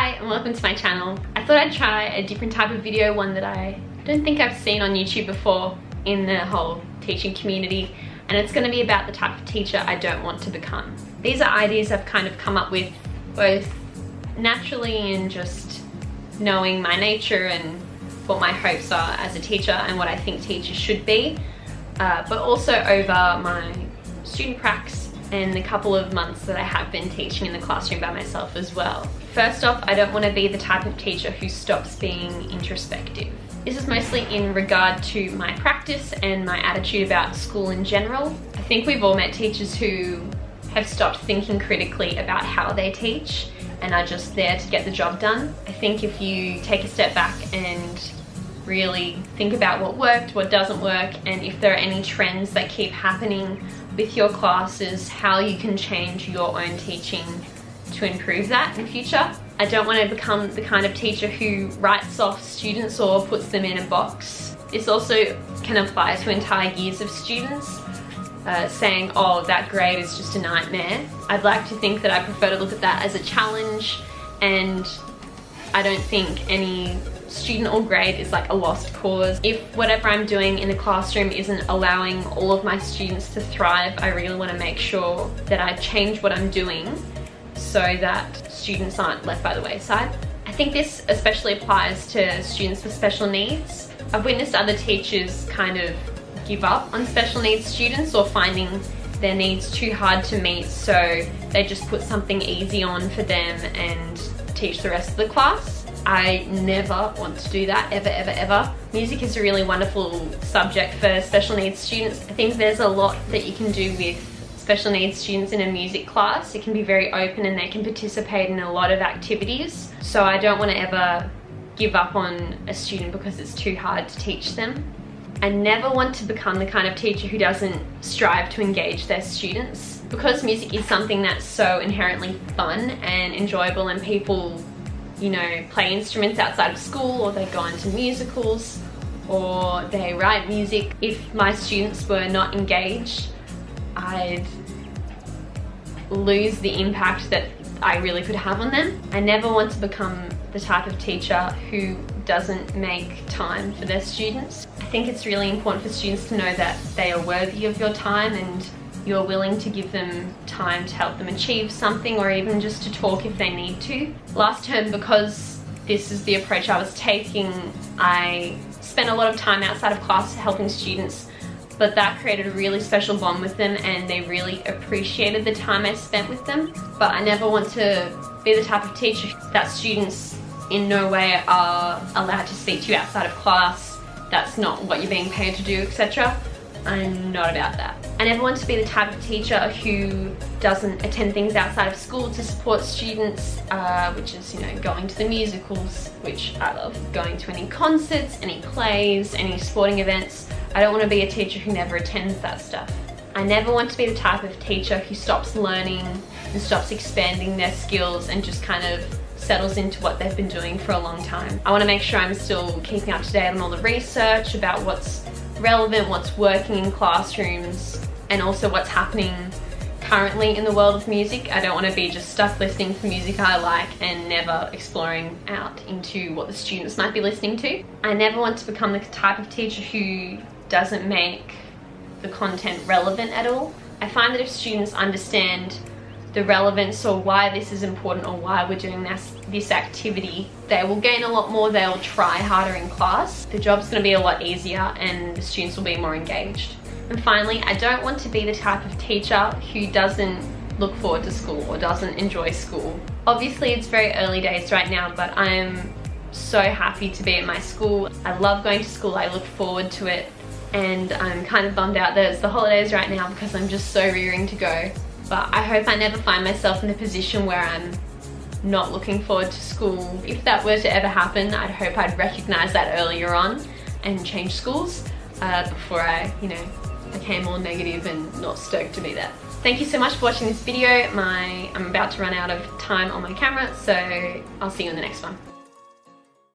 Hi and welcome to my channel. I thought I'd try a different type of video, one that I don't think I've seen on YouTube before in the whole teaching community, and it's going to be about the type of teacher I don't want to become. These are ideas I've kind of come up with both naturally and just knowing my nature and what my hopes are as a teacher and what I think teachers should be, but also over my student pracs and the couple of months that I have been teaching in the classroom by myself as well. First off, I don't want to be the type of teacher who stops being introspective. This is mostly in regard to my practice and my attitude about school in general. I think we've all met teachers who have stopped thinking critically about how they teach and are just there to get the job done. I think if you take a step back and really think about what worked, what doesn't work, and if there are any trends that keep happening with your classes, how you can change your own teaching to improve that in the future. I don't want to become the kind of teacher who writes off students or puts them in a box. This also can apply to entire years of students, saying, oh, that grade is just a nightmare. I'd like to think that I prefer to look at that as a challenge, and I don't think any student or grade is like a lost cause. If whatever I'm doing in the classroom isn't allowing all of my students to thrive, I really want to make sure that I change what I'm doing so that students aren't left by the wayside. I think this especially applies to students with special needs. I've witnessed other teachers kind of give up on special needs students or finding their needs too hard to meet, so they just put something easy on for them and teach the rest of the class. I never want to do that, ever, ever, ever. Music is a really wonderful subject for special needs students. I think there's a lot that you can do with special needs students in a music class. It can be very open and they can participate in a lot of activities. So I don't want to ever give up on a student because it's too hard to teach them. I never want to become the kind of teacher who doesn't strive to engage their students. Because music is something that's so inherently fun and enjoyable, and people, you know, play instruments outside of school, or they go into musicals, or they write music. If my students were not engaged, I'd lose the impact that I really could have on them. I never want to become the type of teacher who doesn't make time for their students. I think it's really important for students to know that they are worthy of your time and you're willing to give them time to help them achieve something, or even just to talk if they need to. Last term, because this is the approach I was taking, I spent a lot of time outside of class helping students, but that created a really special bond with them and they really appreciated the time I spent with them. But I never want to be the type of teacher that students in no way are allowed to speak to you outside of class. That's not what you're being paid to do, etc. I'm not about that. I never want to be the type of teacher who doesn't attend things outside of school to support students, which is, you know, going to the musicals, which I love, going to any concerts, any plays, any sporting events. I don't want to be a teacher who never attends that stuff. I never want to be the type of teacher who stops learning and stops expanding their skills and just kind of settles into what they've been doing for a long time. I want to make sure I'm still keeping up to date on all the research about what's relevant, what's working in classrooms, and also what's happening currently in the world of music. I don't want to be just stuck listening to music I like and never exploring out into what the students might be listening to. I never want to become the type of teacher who doesn't make the content relevant at all. I find that if students understand the relevance or why this is important or why we're doing this activity, they will gain a lot more, they'll try harder in class. The job's going to be a lot easier and the students will be more engaged. And finally, I don't want to be the type of teacher who doesn't look forward to school or doesn't enjoy school. Obviously it's very early days right now, but I'm so happy to be at my school. I love going to school, I look forward to it, and I'm kind of bummed out that it's the holidays right now because I'm just so rearing to go. But I hope I never find myself in the position where I'm not looking forward to school. If that were to ever happen, I'd hope I'd recognize that earlier on and change schools before I, you know, became more negative and not stoked to be there. Thank you so much for watching this video. I'm about to run out of time on my camera, so I'll see you in the next one.